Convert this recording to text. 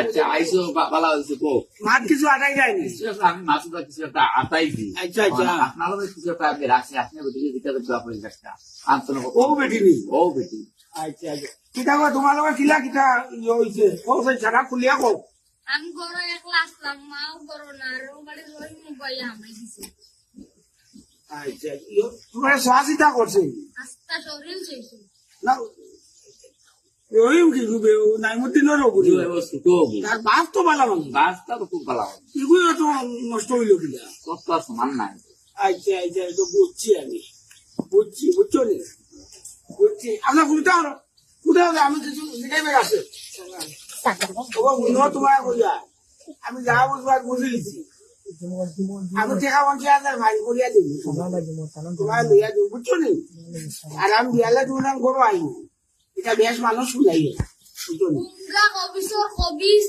আচ্ছা আইসো ভালো হয়েছে কো মাছ কিছু আটাই যায়নি আমি মাছটা কিছু একটা আটাইছি আচ্ছা আচ্ছা আপনার কিছু একটা আমি রাখছি আপনি দিতে পরিষ্কারটা আন্তন ও বেটি নি ও বেটি আচ্ছা আচ্ছা কিতা কো তোমার লগর কিলা কিতা হইছে ও সেই ছাড়া খুলিয়া কো আমি গরো একলা আসলাম মাও গরো না আর বাড়ির ওই মোবাইল হামাই দিছে আচ্ছা তোমার সহায়তা করছে আস্তা শরীর শেষে না ওই কি গুবে নাইমুদ্দিনের ওগুলি তার বাপ তো ভালো মানুষ গাছটা তো খুব ভালো এগুলো তো নষ্ট হইল কিনা কষ্ট আর সমান নাই আচ্ছা আচ্ছা তো বুঝছি আমি বুঝছো নি বুঝছি আপনার কোথাও আমি কিছু জিগাইবে আছে তোমার কইয়া আমি যা বুঝবার বুঝে গেছি আমি টেকা 50,000 ভাই করিয়া দিব তোমার লইয়া দিব বুঝছো নি আর আমি বিয়ালে তোমার গরু আইনি এটা বেশ মানুষ শুনাইয়ে বুঝছো নি কবিস